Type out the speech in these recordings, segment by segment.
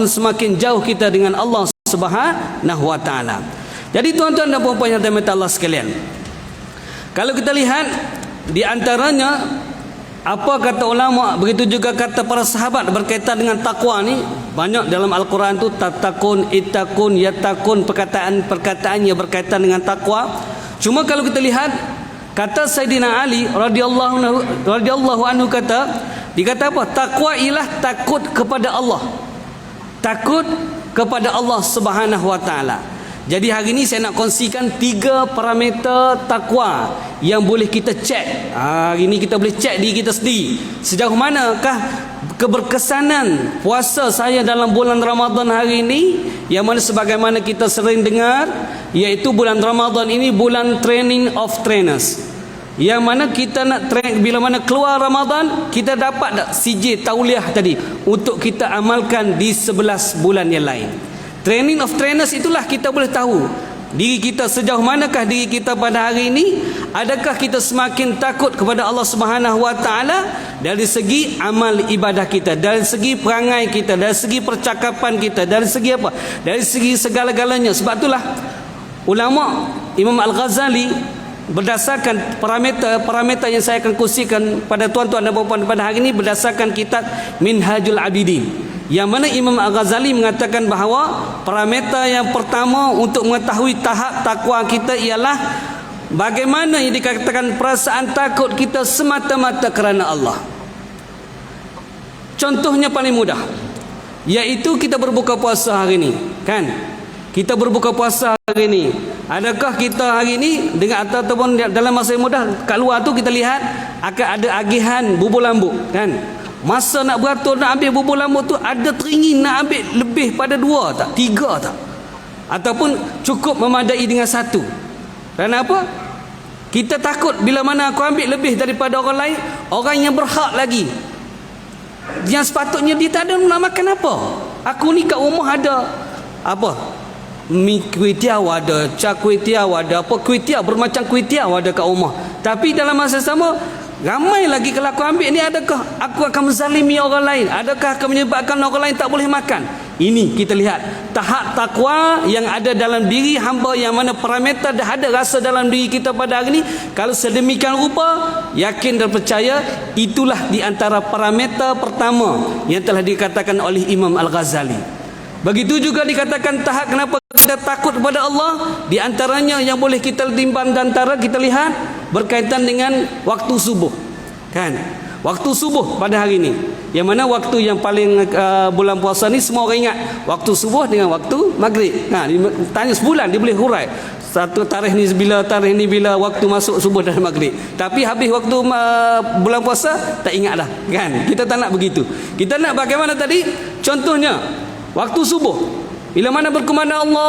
semakin jauh kita dengan Allah Subhanahu wa taala. Jadi tuan-tuan dan puan-puan yang dirahmati Allah sekalian, kalau kita lihat di antaranya apa kata ulama, begitu juga kata para sahabat berkaitan dengan takwa ni, banyak dalam Al-Quran tu tatakun, itakun, yatakun, perkataan yang berkaitan dengan takwa. Cuma kalau kita lihat kata Sayyidina Ali radhiyallahu anhu dikata apa? Takwa ialah takut kepada Allah. Takut kepada Allah Subhanahu wa taala. Jadi hari ini saya nak kongsikan 3 parameter takwa yang boleh kita cek. Hari ini kita boleh cek diri kita sendiri. Sejauh manakah keberkesanan puasa saya dalam bulan Ramadan hari ini, yang mana sebagaimana kita sering dengar, iaitu bulan Ramadan ini bulan training of trainers. Yang mana kita nak train, bila mana keluar Ramadan, kita dapat tak CJ tauliah tadi untuk kita amalkan di 11 bulan yang lain. Training of trainers itulah kita boleh tahu diri kita sejauh manakah diri kita pada hari ini. Adakah kita semakin takut kepada Allah Subhanahu wa taala dari segi amal ibadah kita, dari segi perangai kita, dari segi percakapan kita, dari segi apa? Dari segi segala-galanya. Sebab itulah ulama Imam Al-Ghazali berdasarkan parameter yang saya akan kongsikan pada tuan-tuan dan puan-puan pada hari ini berdasarkan kitab Minhajul Abidin, yang mana Imam Al-Ghazali mengatakan bahawa parameter yang pertama untuk mengetahui tahap takwa kita ialah bagaimana yang dikatakan perasaan takut kita semata-mata kerana Allah. Contohnya paling mudah, iaitu kita berbuka puasa hari ini, kan? Kita berbuka puasa hari ini. Adakah kita hari ini dengan ataupun dalam masa yang mudah kat luar tu kita lihat akan ada agihan bubur lambuk, kan? Masa nak beratur nak ambil bubur lambuk tu ada teringin nak ambil lebih pada 2 tak? 3 tak? Ataupun cukup memadai dengan 1. Kerana apa? Kita takut bila mana aku ambil lebih daripada orang lain, orang yang berhak lagi, yang sepatutnya dia tak ada nak makan apa. Aku ni kat rumah ada apa? Mi kuih tiaw ada, cak kuih tiaw ada, apa kuih tiaw, bermacam kuih tiaw ada kat rumah. Tapi dalam masa sama ramai lagi kalau aku ambil ni, adakah aku akan menzalimi orang lain? Adakah akan menyebabkan orang lain tak boleh makan? Ini kita lihat tahap takwa yang ada dalam diri hamba, yang mana parameter dah ada rasa dalam diri kita pada hari ini. Kalau sedemikian rupa, yakin dan percaya itulah di antara parameter pertama yang telah dikatakan oleh Imam Al-Ghazali. Begitu juga dikatakan tahap kenapa kita takut kepada Allah, di antaranya yang boleh kita timbang dan antara kita lihat berkaitan dengan waktu subuh, kan? Waktu subuh pada hari ini, yang mana waktu yang paling bulan puasa ni semua orang ingat waktu subuh dengan waktu maghrib. Tanya sebulan dia boleh hurai satu tarikh ni bila, tarikh ni bila, waktu masuk subuh dan maghrib. Tapi habis waktu bulan puasa tak ingat dah, kan? Kita tak nak begitu. Kita nak bagaimana tadi? Contohnya waktu subuh, bila mana berkumandang Allahu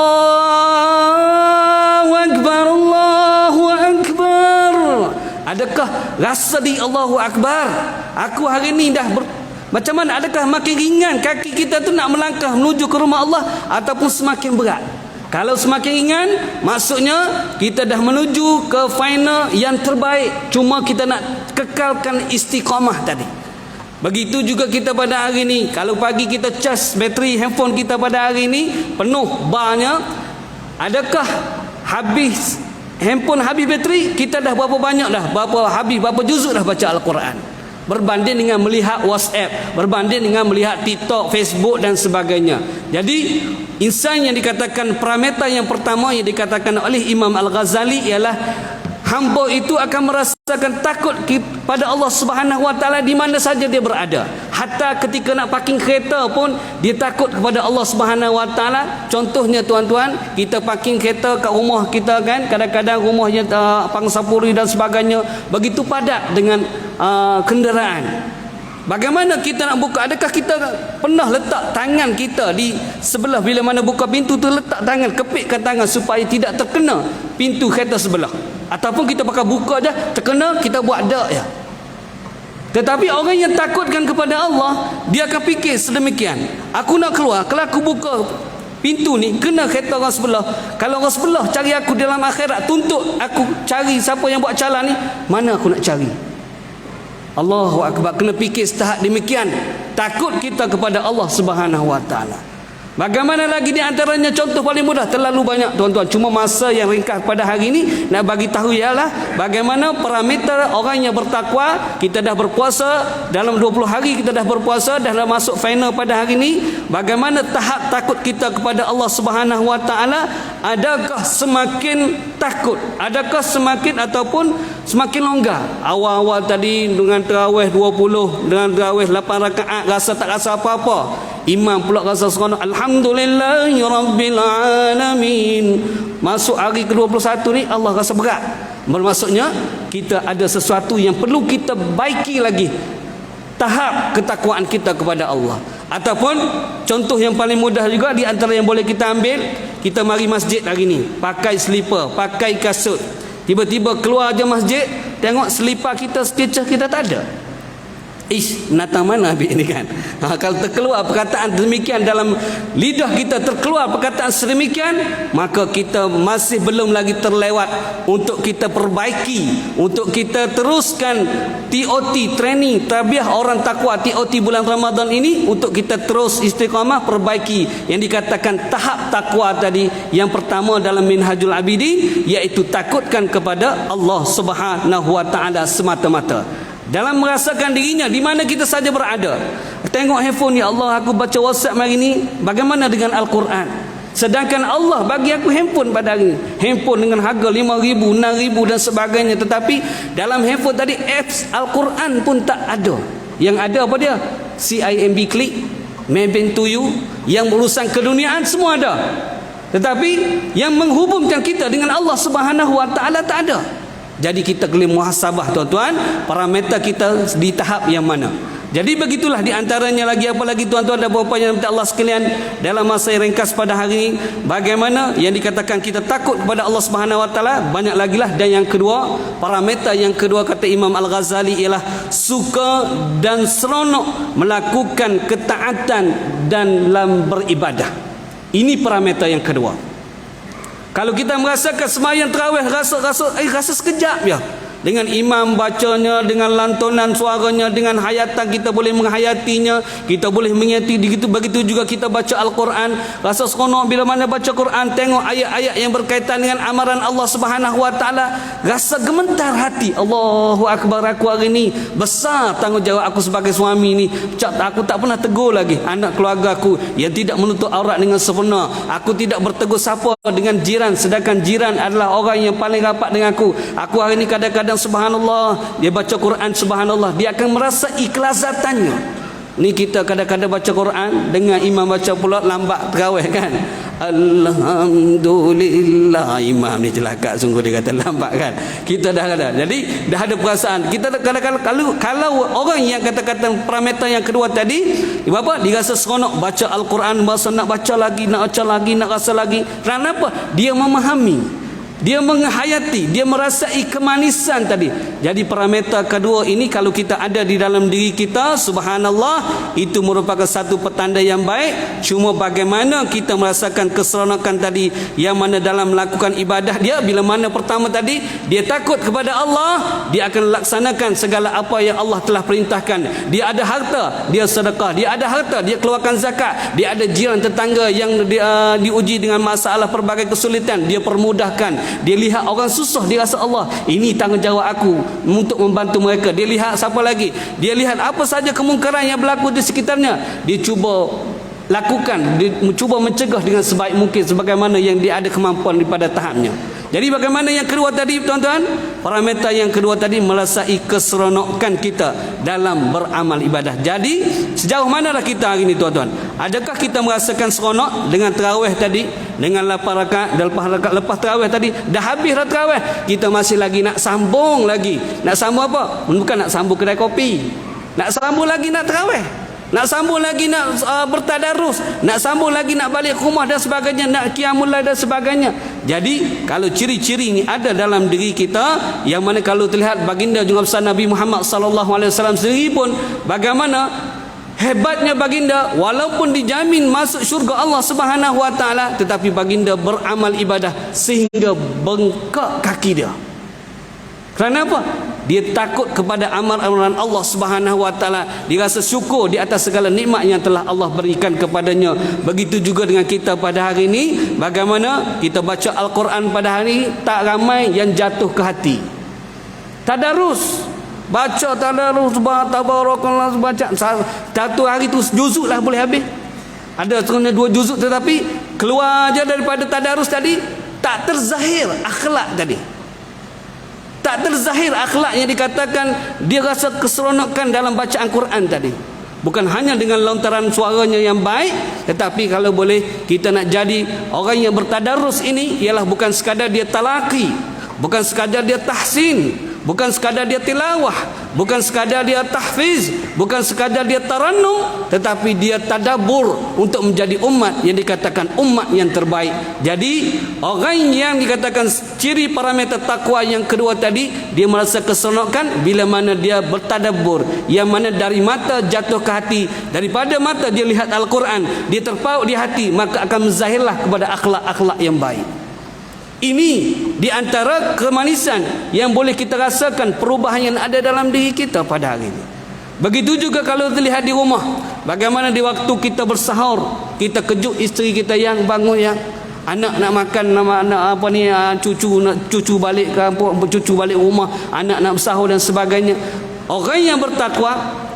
Akbar, Allahu Akbar, adakah rasa di Allahu Akbar aku hari ni dah macam mana? Adakah makin ringan kaki kita tu nak melangkah menuju ke rumah Allah, ataupun semakin berat? Kalau semakin ringan, maksudnya kita dah menuju ke final yang terbaik. Cuma kita nak kekalkan istiqamah tadi. Begitu juga kita pada hari ini, kalau pagi kita cas bateri handphone kita pada hari ini penuh barnya, adakah habis handphone habis bateri, kita dah berapa banyak dah, berapa juzuk dah baca Al-Quran, berbanding dengan melihat WhatsApp, berbanding dengan melihat TikTok, Facebook dan sebagainya. Jadi insan yang dikatakan parameter yang pertama yang dikatakan oleh Imam Al-Ghazali ialah hamba itu akan merasakan takut pada Allah Subhanahu wa taala di mana saja dia berada. Hatta ketika nak parking kereta pun dia takut kepada Allah Subhanahu wa taala. Contohnya tuan-tuan, kita parking kereta kat rumah kita, kan? Kadang-kadang rumahnya pangsapuri dan sebagainya begitu padat dengan kenderaan. Bagaimana kita nak buka? Adakah kita pernah letak tangan kita di sebelah, bila mana buka pintu tu letak tangan, kepitkan tangan supaya tidak terkena pintu kereta sebelah? Ataupun kita pakai buka je, terkena kita buat dak ya. Tetapi orang yang takutkan kepada Allah, dia akan fikir sedemikian, aku nak keluar, kalau aku buka pintu ni kena kereta orang sebelah, kalau orang sebelah cari aku dalam akhirat, tuntut aku cari siapa yang buat calan ni, mana aku nak cari? Allahu Akbar. Kena fikir setahap demikian, takut kita kepada Allah Subhanahu wa taala. Bagaimana lagi di antaranya contoh paling mudah, terlalu banyak tuan-tuan, cuma masa yang ringkas pada hari ini nak bagi tahu ialah bagaimana parameter orang yang bertakwa. Kita dah berpuasa dalam 20 hari, kita dah berpuasa, dah masuk final pada hari ini. Bagaimana tahap takut kita kepada Allah Subhanahu Wa Taala? Adakah semakin takut? Adakah semakin ataupun semakin longgar? Awal-awal tadi dengan tarawih 20, dengan tarawih 8 rakaat rasa tak rasa apa-apa. Imam pula rasa seronok, alhamdulillahi rabbil alamin. Masuk hari ke-21 ni Allah rasa berat. Bermaksudnya kita ada sesuatu yang perlu kita baiki lagi, tahap ketakwaan kita kepada Allah. Ataupun contoh yang paling mudah juga di antara yang boleh kita ambil, kita mari masjid hari ni pakai slipper, pakai kasut, tiba-tiba keluar je masjid, tengok slipper kita, stitcher kita tak ada. Natang mana habis ni kan? Kalau terkeluar perkataan demikian dalam lidah kita, terkeluar perkataan sedemikian, maka kita masih belum lagi terlewat untuk kita perbaiki, untuk kita teruskan TOT, training Tarbiyah Orang Takwa TOT bulan Ramadan ini, untuk kita terus istiqamah perbaiki yang dikatakan tahap takwa tadi. Yang pertama dalam Minhajul Abidin, iaitu takutkan kepada Allah Subhanahu Wa Taala semata-mata. Dalam merasakan dirinya di mana kita saja berada. Tengok handphone, ya Allah, aku baca WhatsApp hari ini, bagaimana dengan Al-Quran? Sedangkan Allah bagi aku handphone pada hari ini, handphone dengan harga 5,000, 6,000 dan sebagainya, tetapi dalam handphone tadi apps Al-Quran pun tak ada. Yang ada apa dia? CIMB Click, Maybank to You, yang urusan keduniaan semua ada, tetapi yang menghubungkan kita dengan Allah Subhanahu Wa Taala tak ada. Jadi kita kena muhasabah tuan-tuan, parameter kita di tahap yang mana. Jadi begitulah di antaranya lagi, apa lagi tuan-tuan dan puan-puan yang Allah sekalian, dalam masa yang ringkas pada hari ini, bagaimana yang dikatakan kita takut kepada Allah Subhanahu Wa Taala, banyak lagi lah. Dan yang kedua, parameter yang kedua kata Imam Al-Ghazali ialah suka dan seronok melakukan ketaatan dan dalam beribadah. Ini parameter yang kedua. Kalau kita merasakan sembahyang tarawih rasa sekejap ya, dengan imam bacanya, dengan lantunan suaranya, dengan hayatan kita boleh menghayatinya, kita boleh mengerti. Begitu juga kita baca Al-Quran, rasa seronok bila mana baca Quran, tengok ayat-ayat yang berkaitan dengan amaran Allah Subhanahu Wa Taala, rasa gemetar hati. Allahu Akbar, aku hari ni besar tanggungjawab aku sebagai suami ni. Aku tak pernah tegur lagi anak keluarga aku yang tidak menutup aurat dengan sempurna. Aku tidak bertegur sapa dengan jiran, sedangkan jiran adalah orang yang paling rapat dengan aku. Aku hari ni kadang-kadang subhanallah, dia baca Quran subhanallah, dia akan merasa ikhlasatannya. Ni kita kadang-kadang baca Quran dengan imam baca pula lambat tarawih kan. Alhamdulillah, imam ni celaka sungguh, dia kata lambat kan. Kita dah ada. Jadi dah ada perasaan. Kita kadang-kadang kalau orang yang kata-kata parameter yang kedua tadi, apa? Dia rasa seronok baca Al-Quran, masa nak baca lagi, nak rasa lagi. Kenapa? Dia memahami, dia menghayati, dia merasai kemanisan tadi. Jadi parameter kedua ini kalau kita ada di dalam diri kita, subhanallah, itu merupakan satu petanda yang baik. Cuma bagaimana kita merasakan keseronokan tadi, yang mana dalam melakukan ibadah dia, bila mana pertama tadi dia takut kepada Allah, dia akan laksanakan segala apa yang Allah telah perintahkan. Dia ada harta, dia sedekah. Dia ada harta, dia keluarkan zakat. Dia ada jiran tetangga yang diuji dengan masalah pelbagai kesulitan, dia permudahkan. Dia lihat orang susah, dia rasa Allah, ini tanggungjawab aku untuk membantu mereka. Dia lihat siapa lagi, dia lihat apa saja kemungkaran yang berlaku di sekitarnya, dia cuba lakukan, dia cuba mencegah dengan sebaik mungkin sebagaimana yang dia ada kemampuan daripada tahapnya. Jadi bagaimana yang kedua tadi tuan-tuan, parameter yang kedua tadi merasai keseronokan kita dalam beramal ibadah. Jadi sejauh manalah kita hari ini tuan-tuan? Adakah kita merasakan seronok dengan tarawih tadi, dengan 8 rakaat dan lepas tarawih tadi, dah habis dah tarawih, kita masih lagi nak sambung lagi. Nak sambung apa? Bukan nak sambung kedai kopi, nak sambung lagi nak tarawih, nak sambung lagi nak bertadarus, nak sambung lagi nak balik rumah dan sebagainya, nak qiyamul lail dan sebagainya. Jadi kalau ciri-ciri ini ada dalam diri kita, yang mana kalau terlihat baginda juga besar Nabi Muhammad sallallahu alaihi wasallam sendiri pun bagaimana hebatnya baginda, walaupun dijamin masuk syurga Allah Subhanahu Wa Taala, tetapi baginda beramal ibadah sehingga bengkak kaki dia. Kerana apa? Dia takut kepada amaran Allah Subhanahu wa taala. Dia rasa syukur di atas segala nikmat yang telah Allah berikan kepadanya. Begitu juga dengan kita pada hari ini, bagaimana kita baca Al-Quran pada hari ini, tak ramai yang jatuh ke hati. Tadarus, baca tadarus, tabarakallah, baca satu hari tu juzuk lah boleh habis. Ada sebenarnya 2 juzuk, tetapi keluar aja daripada tadarus tadi tak terzahir akhlak tadi. Tak terzahir akhlak yang dikatakan dia rasa keseronokan dalam bacaan Quran tadi. Bukan hanya dengan lontaran suaranya yang baik, tetapi kalau boleh kita nak jadi orang yang bertadarus ini, ialah bukan sekadar dia talaqi, bukan sekadar dia tahsin, bukan sekadar dia tilawah, bukan sekadar dia tahfiz, bukan sekadar dia tarannum, tetapi dia tadabbur untuk menjadi umat yang dikatakan umat yang terbaik. Jadi orang yang dikatakan ciri parameter takwa yang kedua tadi, dia merasa keseronokan bila mana dia bertadabbur, yang mana dari mata jatuh ke hati, daripada mata dia lihat Al-Quran, dia terpaut di hati, maka akan menzahirlah kepada akhlak-akhlak yang baik. Ini di antara kemanisan yang boleh kita rasakan perubahan yang ada dalam diri kita pada hari ini. Begitu juga kalau terlihat di rumah, bagaimana di waktu kita bersahur, kita kejut isteri kita yang bangun, yang anak nak makan, nak apa ni, cucu balik kampung, cucu balik rumah, anak nak bersahur dan sebagainya. Orang yang bertakwa,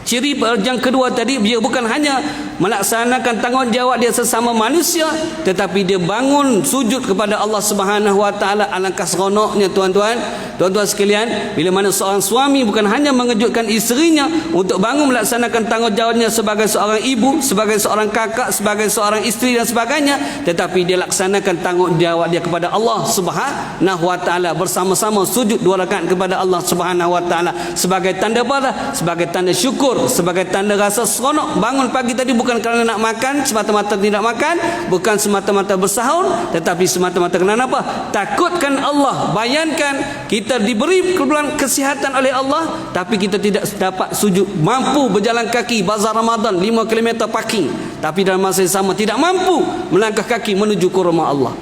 ciri yang kedua tadi, dia bukan hanya melaksanakan tanggungjawab dia sesama manusia, tetapi dia bangun sujud kepada Allah Subhanahu wa taala. Alangkah seronoknya tuan-tuan sekalian, bila mana seorang suami bukan hanya mengejutkan isterinya untuk bangun melaksanakan tanggungjawabnya sebagai seorang ibu, sebagai seorang kakak, sebagai seorang isteri dan sebagainya, tetapi dia laksanakan tanggungjawab dia kepada Allah Subhanahu wa taala, bersama-sama sujud 2 rakaat kepada Allah Subhanahu wa taala sebagai tanda apa? Sebagai tanda syukur, sebagai tanda rasa seronok. Bangun pagi tadi bukan kerana nak makan semata-mata, tidak makan, bukan semata-mata bersahur, tetapi semata-mata kerana apa? Takutkan Allah. Bayangkan kita diberi kesihatan oleh Allah, tapi kita tidak dapat sujud, mampu berjalan kaki bazar Ramadan 5 km parking, tapi dalam masa yang sama tidak mampu melangkah kaki menuju ke rumah Allah.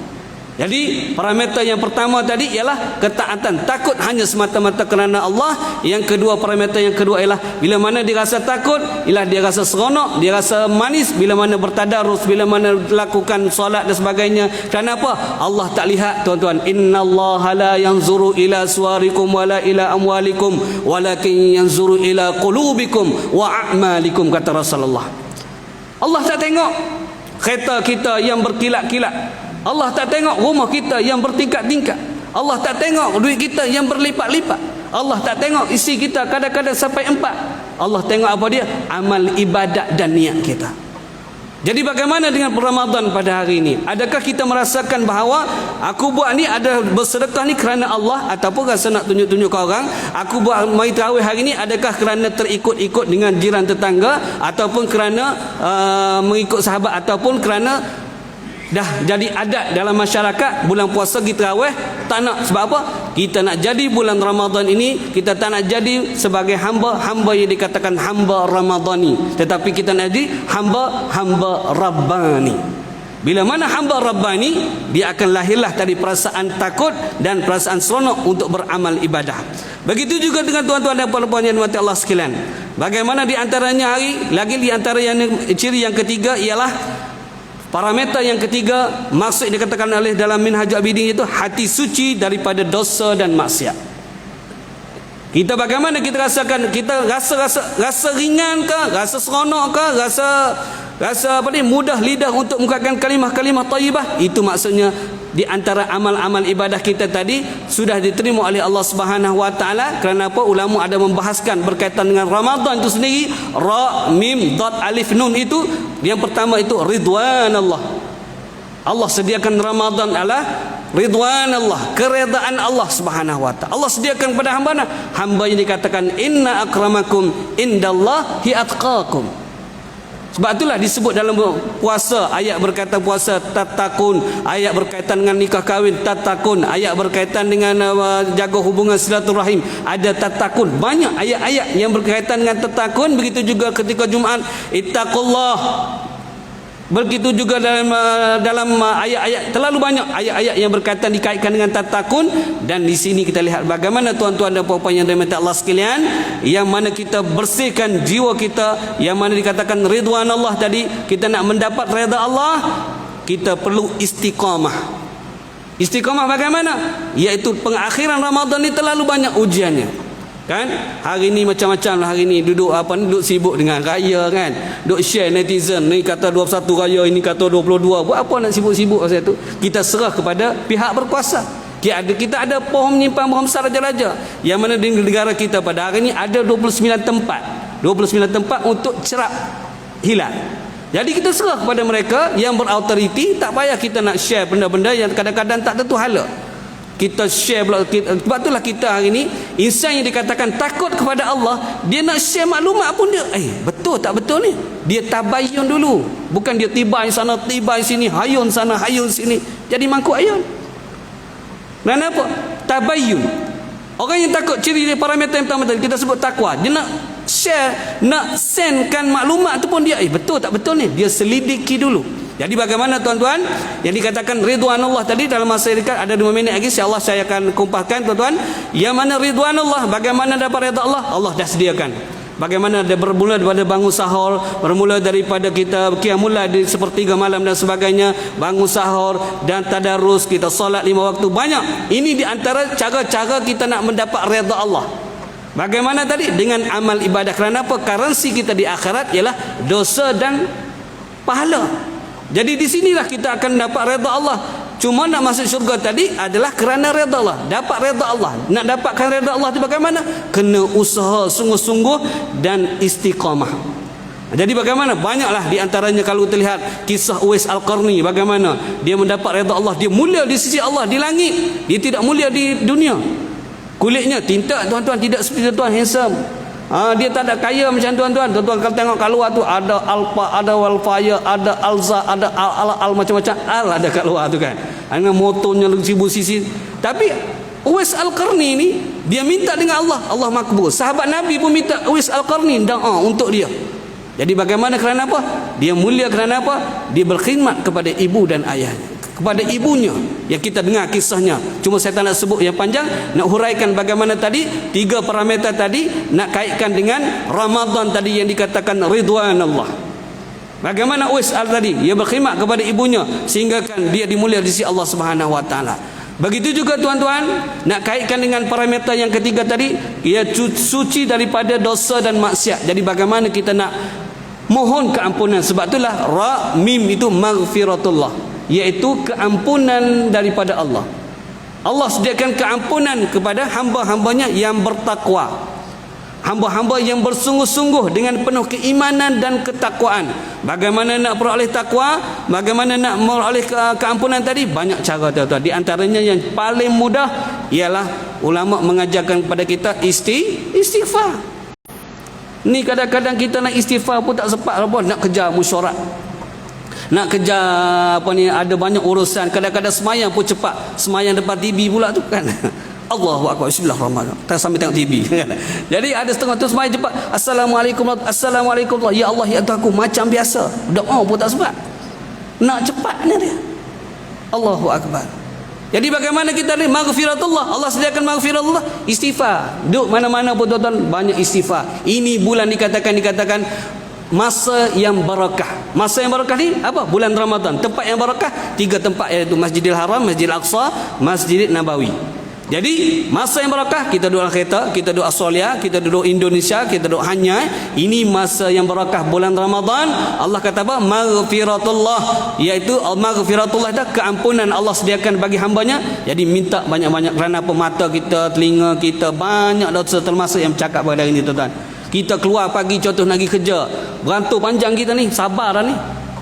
Jadi parameter yang pertama tadi ialah ketaatan, takut hanya semata-mata kerana Allah. Yang kedua, parameter yang kedua ialah bila mana dia rasa takut, ialah dia rasa seronok, dia rasa manis bila mana bertadarus, bila mana lakukan solat dan sebagainya. Kenapa? Allah tak lihat tuan-tuan. Innallaha la yanzuru ila suwarikum wala ila amwalikum walakin yanzuru ila qulubikum wa a'malikum, kata Rasulullah. Allah tak tengok kereta kita yang berkilat-kilat, Allah tak tengok rumah kita yang bertingkat-tingkat, Allah tak tengok duit kita yang berlipat-lipat, Allah tak tengok isi kita kadang-kadang sampai 4. Allah tengok apa dia? Amal ibadat dan niat kita. Jadi bagaimana dengan Ramadan pada hari ini? Adakah kita merasakan bahawa aku buat ni, ada bersedekah ni kerana Allah, ataupun rasa nak tunjuk-tunjuk ke orang? Aku buat mai tarawih hari ni, adakah kerana terikut-ikut dengan jiran tetangga, ataupun kerana mengikut sahabat, ataupun kerana dah jadi adat dalam masyarakat bulan puasa kita tarawih? Tak nak. Sebab apa? Kita nak jadi bulan Ramadan ini, kita tak nak jadi sebagai hamba yang dikatakan hamba Ramadani, tetapi kita nak jadi hamba Rabbani. Bila mana hamba Rabbani, dia akan lahirlah tadi perasaan takut dan perasaan seronok untuk beramal ibadah. Begitu juga dengan tuan-tuan dan puan-puan yang dirahmati Allah sekalian. Bagaimana di antaranya di antara yang ciri yang ketiga ialah parameter yang ketiga, maksud dikatakan oleh dalam Minhajul Abidin, itu hati suci daripada dosa dan maksiat. Kita bagaimana kita rasakan? Kita rasa ringan ke, rasa seronok ke, rasa apa ni, mudah lidah untuk mengucapkan kalimah-kalimah thayyibah? Itu maksudnya di antara amal-amal ibadah kita tadi sudah diterima oleh Allah Subhanahu wa taala. Kerana apa? Ulama ada membahaskan berkaitan dengan Ramadan itu sendiri. Ra, mim, dad, alif, nun, itu yang pertama itu ridwan Allah. Allah sediakan Ramadan adalah ridwan Allah, keredaan Allah Subhanahu wa taala. Allah sediakan kepada hamba yang dikatakan inna akramakum indallahi atqakum. Sebab itulah disebut dalam puasa, ayat berkaitan puasa tatakun, ayat berkaitan dengan nikah kahwin tatakun, ayat berkaitan dengan jaga hubungan silaturahim ada tatakun. Banyak ayat-ayat yang berkaitan dengan tatakun. Begitu juga ketika Jumaat, ittaqullah Begitu juga dalam ayat-ayat, terlalu banyak ayat-ayat yang berkaitan dikaitkan dengan tatakun. Dan di sini kita lihat bagaimana tuan-tuan dan puan-puan yang dirahmati Allah sekalian, yang mana kita bersihkan jiwa kita, yang mana dikatakan ridwan Allah tadi, kita nak mendapat redha Allah, kita perlu istiqamah. Istiqamah bagaimana? Iaitu pengakhiran Ramadan ni terlalu banyak ujiannya. Kan hari ni macam-macam lah, hari ni duduk sibuk dengan raya kan, duk share netizen ni kata 21 raya, ini kata 22. Buat apa nak sibuk-sibuk pasal tu? Kita serah kepada pihak berkuasa. Kita ada pohon menyimpan pohon besar raja-raja, yang mana di negara kita pada hari ni ada 29 tempat untuk cerap hilal. Jadi kita serah kepada mereka yang berautoriti. Tak payah kita nak share benda-benda yang kadang-kadang tak tentu hala. Kita share pula. Sebab itulah kita hari ni, insan yang dikatakan takut kepada Allah, dia nak share maklumat pun dia betul tak betul ni, dia tabayyun dulu. Bukan dia tibai sana tibai sini, hayun sana hayun sini, jadi mangkuk ayun. Kenapa? Tabayyun. Orang yang takut, ciri dia parameter yang pertama tadi kita sebut takwa. Dia nak share, nak sendkan maklumat tu pun dia betul tak betul ni, dia selidiki dulu. Jadi bagaimana tuan-tuan yang dikatakan ridwan Allah tadi, dalam masa dekat ada 2 minit lagi, insya-Allah saya akan kumpahkan tuan-tuan. Yang mana ridwan Allah, bagaimana dapat redha Allah, Allah dah sediakan. Bagaimana dia bermula daripada bangun sahur, bermula daripada kita qiyamul lail di sepertiga malam dan sebagainya, bangun sahur dan tadarus, kita solat 5 waktu, banyak. Ini di antara cara-cara kita nak mendapat redha Allah. Bagaimana tadi? Dengan amal ibadah. Kerana apa? Currency kita di akhirat ialah dosa dan pahala. Jadi di sinilah kita akan dapat redha Allah. Cuma nak masuk syurga tadi adalah kerana redha Allah, dapat redha Allah. Nak dapatkan redha Allah itu bagaimana? Kena usaha sungguh-sungguh dan istiqamah. Jadi bagaimana? Banyaklah di antaranya kalau kita lihat kisah Uwais Al-Qarni, bagaimana dia mendapat redha Allah, dia mulia di sisi Allah di langit, dia tidak mulia di dunia. Kulitnya tinta tuan-tuan, tidak seperti tuan handsome. Dia tak ada kaya macam tuan-tuan. Tuan-tuan kalau tengok kat luar tu ada Alfa, ada Walfire, ada Alza, ada Al macam-macam Al ada kat luar tu kan. Dengan motornya 1000 cc. Tapi Uwais Al-Qarni ni dia minta dengan Allah, Allah makbul. Sahabat Nabi pun minta Uwais Al-Qarni doa untuk dia. Jadi bagaimana? Kerana apa? Dia mulia kerana apa? Dia berkhidmat kepada ibu dan ayahnya, kepada ibunya, yang kita dengar kisahnya. Cuma saya tak nak sebut yang panjang, nak huraikan bagaimana tadi 3 parameter tadi, nak kaitkan dengan Ramadan tadi yang dikatakan ridwan Allah. Bagaimana Uwais tadi, dia berkhidmat kepada ibunya sehingga kan dia dimulia di sisi Allah Subhanahu wa taala. Begitu juga tuan-tuan, nak kaitkan dengan parameter yang ketiga tadi, ia suci daripada dosa dan maksiat. Jadi bagaimana kita nak mohon keampunan. Sebab itulah ra mim itu maghfiratullah, iaitu keampunan daripada Allah. Allah sediakan keampunan kepada hamba-hambanya yang bertakwa, hamba-hamba yang bersungguh-sungguh dengan penuh keimanan dan ketakwaan. Bagaimana nak peroleh takwa, bagaimana nak meroleh keampunan tadi, banyak cara tuan-tuan. Di antaranya yang paling mudah ialah ulama mengajarkan kepada kita istighfar. Ni kadang-kadang kita nak istighfar pun tak sempat apa, nak kejar mesyuarat, nak kejar apa ni, ada banyak urusan. Kadang-kadang semayang pun cepat, semayang depan TV pula tu kan. Allahu akbar, bismillahirrahmanirrahim, tak sambil tengok TV. Jadi ada setengah tu semayang cepat, assalamualaikum, assalamualaikum, ya Allah ya Tuhanku, macam biasa. Doa pun tak sempat, nak cepat ni dia. Allahu akbar. Jadi bagaimana kita ni maghfiratullah, Allah sediakan maghfiratullah, istighfar. Duk mana-mana pun tuan-tuan banyak istighfar. Ini bulan dikatakan masa yang barakah. Masa yang barakah ni apa? Bulan Ramadan. Tempat yang barakah 3 tempat, iaitu Masjidil Haram, Masjidil Aqsa, Masjidil Nabawi. Jadi masa yang barakah, kita duduk kereta, kita duduk Australia, kita duduk Indonesia, kita duduk Hanyai. Ini masa yang barakah bulan Ramadan. Allah kata apa? Maghfiratullah, iaitu maghfiratullah dah keampunan Allah sediakan bagi hambanya. Jadi minta banyak-banyak. Kerana apa? Mata kita, telinga kita, banyak dosa termasuk yang bercakap pada hari ini tuan-tuan. Kita keluar pagi contoh nak pergi kerja, berantuk panjang kita ni, sabar dah ni.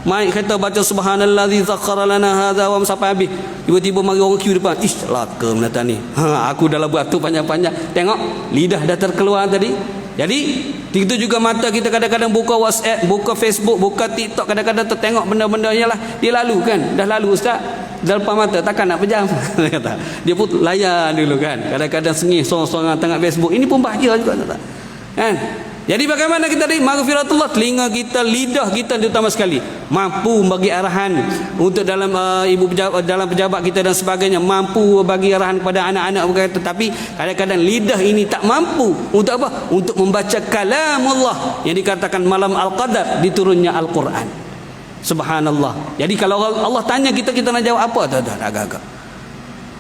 Mai kita baca subhanallazi zakhara lana hadza wa sampai habis. Tiba-tiba mari orang queue depan. Ish, laka menata ni. Aku dah beratur panjang-panjang. Tengok lidah dah terkeluar tadi. Jadi begitu juga mata kita kadang-kadang buka WhatsApp, buka Facebook, buka TikTok, kadang-kadang tertengok benda-benda yang lah dia lalu kan. Dah lalu ustaz. Dah lepas mata takkan nak pejam. Kata. Dia pun layan dulu kan. Kadang-kadang sengih sorang-sorang tengok Facebook. Ini pun bahaya juga tak? Kan? Jadi bagaimana kita tadi maghfiratullah, telinga kita, lidah kita terutama sekali mampu bagi arahan untuk dalam ibu pejabat, dalam pejabat kita dan sebagainya, mampu bagi arahan kepada anak-anak berkata, tetapi kadang-kadang lidah ini tak mampu untuk apa? Untuk membaca kalamullah yang dikatakan malam al-qadar diturunnya Al-Quran. Subhanallah. Jadi kalau Allah tanya kita, kita nak jawab apa? Tak agak-agak.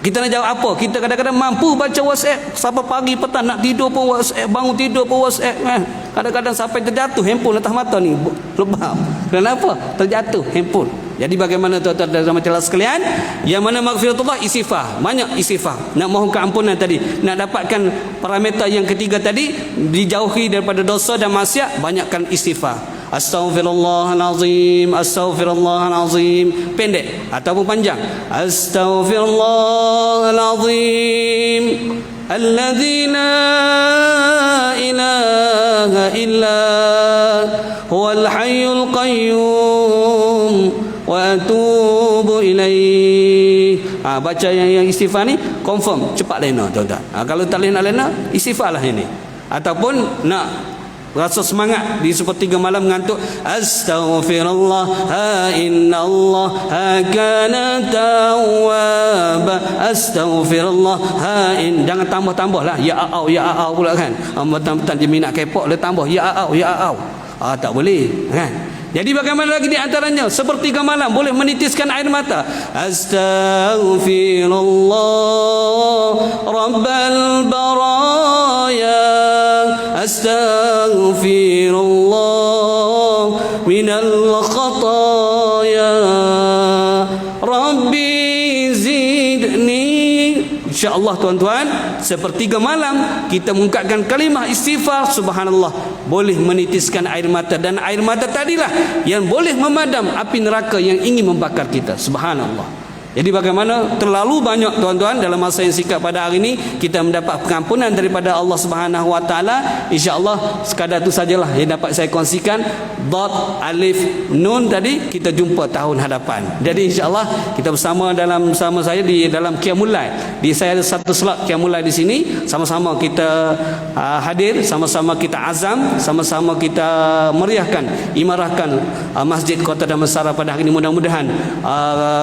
Kita nak jawab apa? Kita kadang-kadang mampu baca WhatsApp sampai pagi petang, nak tidur pun WhatsApp, bangun tidur pun WhatsApp kan. Kadang-kadang sampai terjatuh handphone atas mata ni lebam. Kenapa? Terjatuh handphone. Jadi bagaimana tuan-tuan dan puan-puan sekalian, yang mana maghfiratullah istighfar, banyak istighfar, nak mohon keampunan tadi, nak dapatkan parameter yang ketiga tadi, dijauhi daripada dosa dan maksiat, banyakkan istighfar. Astaghfirullahalazim, astaghfirullahalazim, pendek ataupun panjang. Astaghfirullahalazim alladzi la ilaha illa huwal hayyul qayyum wa atubu ilaih. Baca yang istighfar ni confirm cepat lena tuan-tuan. Kalau tak lena istighfarlah ini. Ataupun nak rasa semangat di sepertiga malam mengantuk, astaghfirullah ha innallah ha kana tawwab, astaghfirullah ha in, jangan tambah-tambah lah ya au pula kan. Betul-betul dia minat kepok dia tambah ya au. Tak boleh kan. Jadi bagaimana lagi di antaranya sepertiga malam boleh menitiskan air mata. Astaghfirullah rabbal baraya, astaghfirullah minal khataya, rabbi zidni. InsyaAllah tuan-tuan, sepertiga malam kita mengungkapkan kalimah istighfar, subhanallah, boleh menitiskan air mata. Dan air mata tadilah yang boleh memadam api neraka yang ingin membakar kita. Subhanallah. Jadi bagaimana terlalu banyak tuan-tuan dalam masa yang singkat pada hari ini kita mendapat pengampunan daripada Allah Subhanahu Wa Taala. InsyaAllah sekadar itu sajalah yang dapat saya kongsikan. Dot, alif, nun tadi kita jumpa tahun hadapan. Jadi insyaAllah kita bersama saya di dalam Qiyamul Lail. Saya ada satu slot Qiyamul Lail di sini. Sama-sama kita hadir, sama-sama kita azam, sama-sama kita meriahkan, imarahkan Masjid Kota Damansara pada hari ini. Mudah-mudahan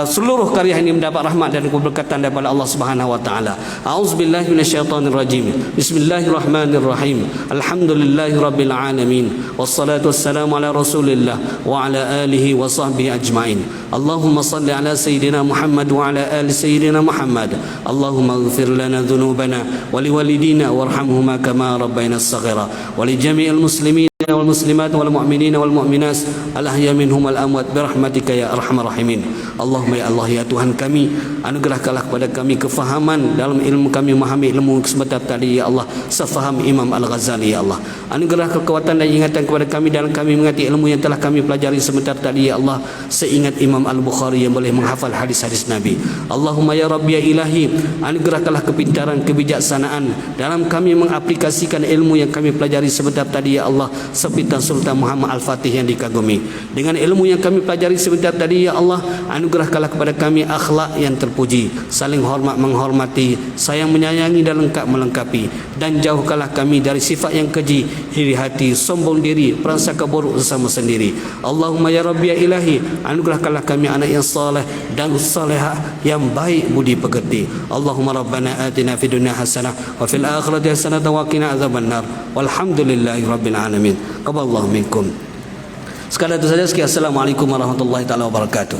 seluruh karya ini mendapat rahmat dan keberkatan daripada Allah Subhanahu Wa Taala. A'udzubillahi minasyaitonirrajim. Bismillahirrahmanirrahim. Alhamdulillahirabbil alamin. Wassalatu wassalamu ala Rasulillah wa ala alihi wa sahbihi ajma'in. Allahumma salli ala sayyidina Muhammad wa ala ali sayyidina Muhammad. Allahumma ighfir lana dhunubana wa liwalidina warhamhuma kama rabbayana saghira wa li jami'il muslimin wal muslimat wal mu'minin wal mu'minat al ahya minhum wal amwat bi rahmatika ya arhamar rahimin. Allahumma ya Allah ya Tuhan kami, anugerahkanlah kepada kami kefahaman dalam ilmu kami memahami ilmu sebentar tadi ya Allah, sefaham Imam Al-Ghazali ya Allah. Anugerah kekuatan dan ingatan kepada kami dalam kami mengerti ilmu yang telah kami pelajari sebentar tadi ya Allah, seingat Imam Al-Bukhari yang boleh menghafal hadis-hadis Nabi. Allahumma ya Rabbi ya Ilahi, anugerahkanlah kepintaran, kebijaksanaan dalam kami mengaplikasikan ilmu yang kami pelajari sebentar tadi ya Allah, seperti Sultan Muhammad Al-Fatih yang dikagumi. Dengan ilmu yang kami pelajari sebentar tadi ya Allah, anugerahkanlah kepada kami akhlak yang terpuji, saling hormat menghormati, sayang menyayangi dan lengkap melengkapi, dan jauhkanlah kami dari sifat yang keji, iri hati, sombong diri, prasangka buruk sesama sendiri. Allahumma ya Rabbi ya Ilahi, anugerahkanlah kami anak yang saleh dan salehah yang baik budi pekerti. Allahumma rabbana atina fid dunya hasanah wa fil akhirati hasanah wa qina azabannar. Walhamdulillahi rabbil alamin. Qaballahu minkum. Sekadar itu saja. Assalamualaikum warahmatullahi taala wabarakatuh.